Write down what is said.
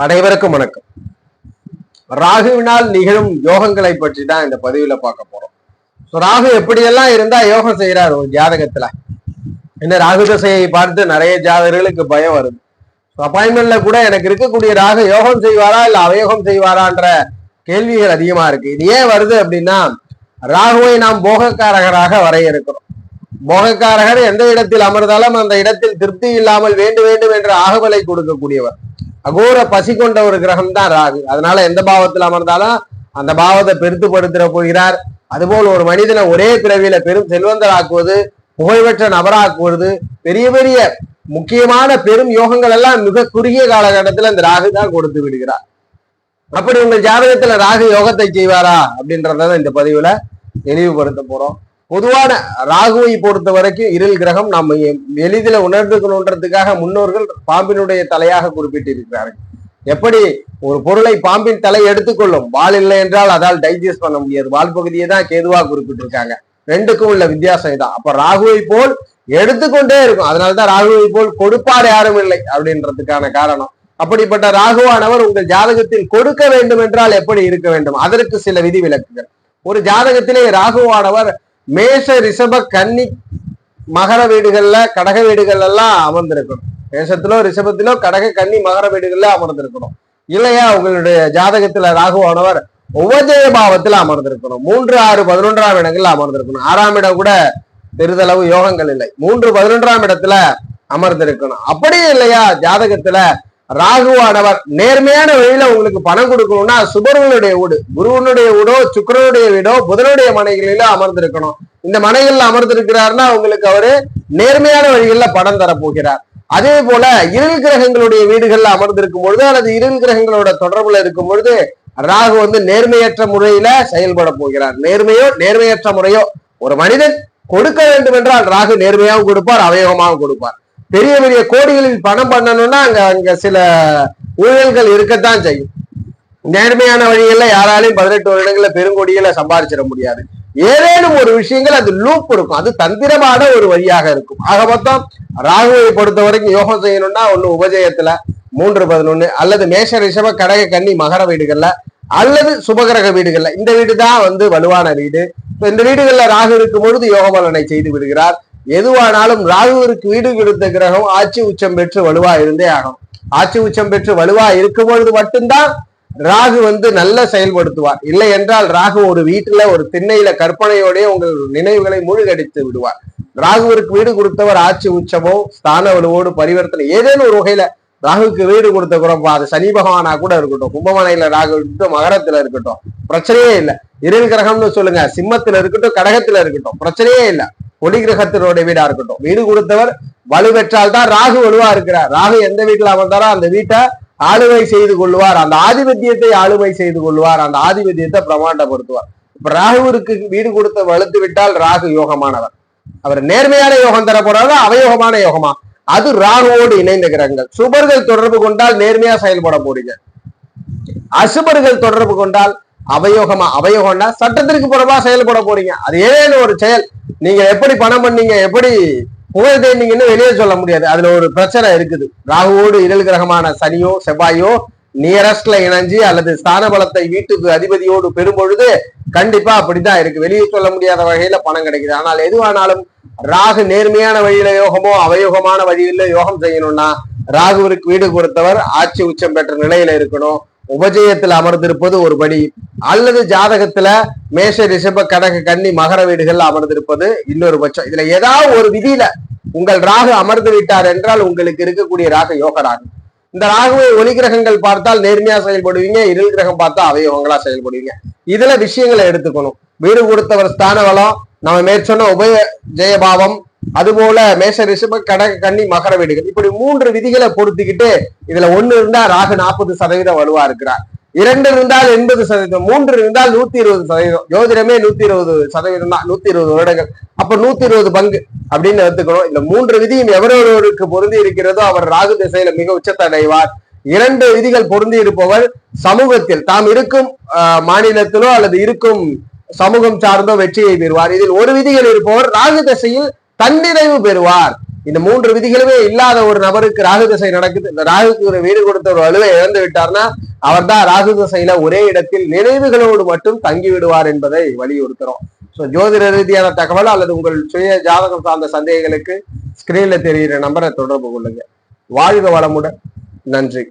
அனைவருக்கும் வணக்கம். ராகுவினால் நிகழும் யோகங்களை பற்றி தான் இந்த பதிவுல பார்க்க போறோம். ராகு எப்படியெல்லாம் இருந்தா யோகம் செய்யறாரு ஒரு ஜாதகத்துல. என்ன ராகு தசையை பார்த்து நிறைய ஜாதகர்களுக்கு பயம் வருது. அப்பாயின்மெண்ட்ல கூட எனக்கு இருக்கக்கூடிய ராகு யோகம் செய்வாரா இல்ல அவயோகம் செய்வாரான்ற கேள்விகள் அதிகமா இருக்கு. இது ஏன் வருது அப்படின்னா, ராகுவை நாம் போகக்காரகராக வரையறுக்கிறோம். போகக்காரகர் எந்த இடத்தில் அமர்ந்தாலும் அந்த இடத்தில் திருப்தி இல்லாமல் வேண்டும் வேண்டும் என்ற ஆகவலை கொடுக்கக்கூடியவர். அகோர பசி கொண்ட ஒரு கிரகம் தான் ராகு. அதனால எந்த பாவத்தில் அமர்ந்தாலும் அந்த பாவத்தை பெருத்துப்படுத்த போகிறார். அதுபோல் ஒரு மனிதனை ஒரே பிறவியில பெரும் செல்வந்தராக்குவது, புகழ்பெற்ற நபராக்குவது, பெரிய பெரிய முக்கியமான பெரும் யோகங்கள் எல்லாம் மிக குறுகிய காலகட்டத்தில் இந்த ராகு தான் கொடுத்து விடுகிறார். அப்படி உங்கள் ஜாதகத்துல ராகு யோகத்தை செய்வாரா அப்படின்றத இந்த பதிவுல தெளிவுபடுத்த போறோம். பொதுவான ராகுவை பொறுத்த வரைக்கும் இருள் கிரகம் நம்ம எளிதில் உணர்ந்துக்கணுன்றதுக்காக முன்னோர்கள் பாம்பினுடைய தலையாக குறிப்பிட்டிருக்கிறார்கள். எப்படி ஒரு பொருளை பாம்பின் தலை எடுத்துக்கொள்ளும், வால் இல்லை என்றால் அதால் டைஜஸ்ட் பண்ண முடியாது. வால் பகுதியை தான் கேதுவா குறிப்பிட்டிருக்காங்க. ரெண்டுக்கும் உள்ள வித்தியாசம் தான். அப்ப ராகுவை போல் எடுத்துக்கொண்டே இருக்கும். அதனால்தான் ராகுவை போல் கொடுப்பார் யாரும் இல்லை அப்படின்றதுக்கான காரணம். அப்படிப்பட்ட ராகுவானவர் உங்கள் ஜாதகத்தில் கொடுக்க வேண்டும் என்றால் எப்படி இருக்க வேண்டும், அதற்கு சில விதி விலக்குகள். ஒரு ஜாதகத்திலே ராகுவானவர் மேஷ ரிஷப கன்னி மகர வீடுகள்ல கடக வீடுகள் எல்லாம் அமர்ந்திருக்கணும். மேஷத்திலோ ரிஷபத்திலோ கடக கன்னி மகர வீடுகள்ல அமர்ந்திருக்கணும். இல்லையா உங்களுடைய ஜாதகத்துல ராகுவானவர் உபஜய பாவத்துல அமர்ந்திருக்கணும். 3, 6, 11ஆம் இடங்கள்ல அமர்ந்திருக்கணும். 6ஆம் இடம் கூட பெரிதளவு யோகங்கள் இல்லை. 3, 11ஆம் இடத்துல அமர்ந்திருக்கணும். அப்படியே இல்லையா ஜாதகத்துல ராகுவானவர் நேர்மையான வழியில உங்களுக்கு பணம் கொடுக்கணும்னா சுபர்களுடைய வீடு, குருவனுடைய வீடோ சுக்கிரனுடைய வீடோ புதனுடைய மனைகளில அமர்ந்திருக்கணும். இந்த மனைகள்ல அமர்ந்திருக்கிறாருன்னா உங்களுக்கு அவரு நேர்மையான வழிகள்ல பணம் தரப்போகிறார். அதே போல இருள் கிரகங்களுடைய வீடுகள்ல அமர்ந்திருக்கும் பொழுது அல்லது இருள் கிரகங்களோட தொடர்புல இருக்கும் பொழுது ராகு நேர்மையற்ற முறையில செயல்பட போகிறார். நேர்மையற்ற முறையோ ஒரு மனிதன் கொடுக்க வேண்டும் என்றால் ராகு நேர்மையாகவும் கொடுப்பார், அவயோகமாகவும் கொடுப்பார். பெரிய பெரிய கோடிகளில் பணம் பண்ணணும்னா அங்க சில ஊழல்கள் இருக்கத்தான் செய்யும். நேர்மையான வழிகள்ல யாராலையும் 18 வருடங்கள்ல பெருங்கோடிகளை சம்பாதிச்சிட முடியாது. ஏதேனும் ஒரு விஷயங்கள் அது லூப் இருக்கும், அது தந்திரமான ஒரு வழியாக இருக்கும். ஆக மொத்தம் ராகுவை பொறுத்த வரைக்கும் யோகம் செய்யணும்னா ஒண்ணு உபஜயத்துல 3, 11 அல்லது மேஷ ரிஷப கடக கன்னி மகர வீடுகள்ல அல்லது சுபகிரக வீடுகள்ல. இந்த வீடு தான் வலுவான வீடு. இந்த வீடுகள்ல ராகு இருக்கும் பொழுது யோக பலனை செய்து விடுகிறார். எதுவானாலும் ராகுவிற்கு வீடு கொடுத்த கிரகம் ஆட்சி உச்சம் பெற்று வலுவா இருந்தே ஆகும். ஆட்சி உச்சம் பெற்று வலுவா இருக்கும் பொழுது மட்டும்தான் ராகு நல்ல செயல்படுத்துவார். இல்லை என்றால் ராகு ஒரு வீட்டுல ஒரு திண்ணையில கற்பனையோடய உங்கள் நினைவுகளை மூழ்கடித்து விடுவார். ராகுவிற்கு வீடு கொடுத்தவர் ஆட்சி உச்சமோ ஸ்தான வலுவோடு பரிவர்த்தனை ஏதேனும் ஒரு வகையில ராகுக்கு வீடு கொடுத்த குறப்பா, அது சனி பகவானா கூட இருக்கட்டும், கும்பமனையில ராகு இருக்கட்டும், மகரத்துல இருக்கட்டும், பிரச்சனையே இல்லை. இருள் கிரகம்னு சொல்லுங்க, சிம்மத்துல இருக்கட்டும், கடகத்துல இருக்கட்டும், பிரச்சனையே இல்லை. ஒளி கிரகத்தினுடைய வீடா இருக்கட்டும், வீடு கொடுத்தவர் வலு பெற்றால் தான் ராகு வலுவா இருக்கிறார். ராகு எந்த வீட்டுல அமர்ந்தாரோ அந்த வீட்டை ஆளுமை செய்து கொள்வார், அந்த ஆதிபத்தியத்தை ஆளுமை செய்து கொள்வார், அந்த ஆதிபத்தியத்தை பிரமாண்டப்படுத்துவார். இப்ப ராகுவிற்கு வீடு கொடுத்த வலுத்து விட்டால் ராகு யோகமானவர். அவர் நேர்மையான யோகம் தரப்படாத அவயோகமான யோகமா, அது ராகுவோடு இணைந்த கிரகங்கள். சுபர்கள் தொடர்பு கொண்டால் நேர்மையா செயல்பட போறீங்க. அசுபர்கள் தொடர்பு கொண்டால் அவயோகமா, அவயோகம்னா சட்டத்திற்கு புறமா செயல்பட போறீங்க. அது ஏதேனும் ஒரு செயல், நீங்க எப்படி பணம் பண்ணீங்க, எப்படி புகழ் தேர்ந்தீங்கன்னு வெளியே சொல்ல முடியாது. அதுல ஒரு பிரச்சனை இருக்குது. ராகுவோடு இருள் கிரகமான சனியோ செவ்வாயோ நியரஸ்ட்ல இணைஞ்சு அல்லது ஸ்தான பலத்தை வீட்டுக்கு அதிபதியோடு பெறும் பொழுது கண்டிப்பா அப்படித்தான் இருக்கு. வெளியே சொல்ல முடியாத வகையில பணம் கிடைக்குது. ஆனால் எதுவானாலும் ராகு நேர்மையான வழியில யோகமோ அவயோகமான வழியில யோகம் செய்யணும்னா ராகுவிற்கு வீடு கொடுத்தவர் ஆட்சி உச்சம் பெற்ற நிலையில இருக்கணும். உபஜயத்துல அமர்ந்திருப்பது ஒரு படி, அல்லது ஜாதகத்துல மேஷ ரிஷப கடக கன்னி மகர வீடுகள்ல அமர்ந்திருப்பது இன்னொரு பட்சம். இதுல ஏதாவது ஒரு விதியில உங்கள் ராகு அமர்ந்து விட்டார் என்றால் உங்களுக்கு இருக்கக்கூடிய ராகு யோக ராகு. இந்த ராகுவை ஒளி கிரகங்கள் பார்த்தால் நேர்மையா செயல்படுவீங்க, இருள் கிரகம் பார்த்தா அவயோகங்களா செயல்படுவீங்க. இதுல விஷயங்களை எடுத்துக்கணும். வீடு கொடுத்தவர் ஸ்தான வளம், நம்ம மேற்சொன்ன உபய ஜெயபாவம், அதுபோல மேஷ ரிஷப கடக கன்னி மகர வீடுகள், இப்படி 3 விதிகளை பொருத்திக்கிட்டு இதுல 1 இருந்தா ராகு 40% வலுவா இருக்கிறார், 2 இருந்தால் 80%, 3 இருந்தால் 120%. ஜோதிடமே 120% தான், 120 வருடங்கள். அப்ப 120 பங்கு அப்படின்னு எடுத்துக்கணும். இந்த 3 விதியும் எவரொருவருக்கு பொருந்தி இருக்கிறதோ அவர் ராகு திசையில மிக உச்சத்தை அடைவார். 2 விதிகள் பொருந்தி இருப்பவர் சமூகத்தில் தாம் இருக்கும் மாநிலத்திலோ அல்லது இருக்கும் சமூகம் சார்ந்தோ வெற்றியை பெறுவார். இதில் ஒரு விதிகள் இருப்பவர் ராகு திசையில் தன்னிறைவு பெறுவார். இந்த 3 விதிகளுமே இல்லாத ஒரு நபருக்கு ராகு திசை நடக்குது. இந்த ராகுக்கு ஒரு வீடு கொடுத்த ஒரு வலுவை இழந்து விட்டார்னா அவர் தான் ராகு திசையில ஒரே இடத்தில் நினைவுகளோடு மட்டும் தங்கி விடுவார் என்பதை வலியுறுத்துறோம். ஸோ ஜோதிட ரீதியான தகவல் அல்லது உங்கள் சுய ஜாதகம் சார்ந்த சந்தேகங்களுக்கு ஸ்கிரீன்ல தெரிகிற நம்பரை தொடர்பு கொள்ளுங்க. வாழ்க வளமுடன். நன்றி.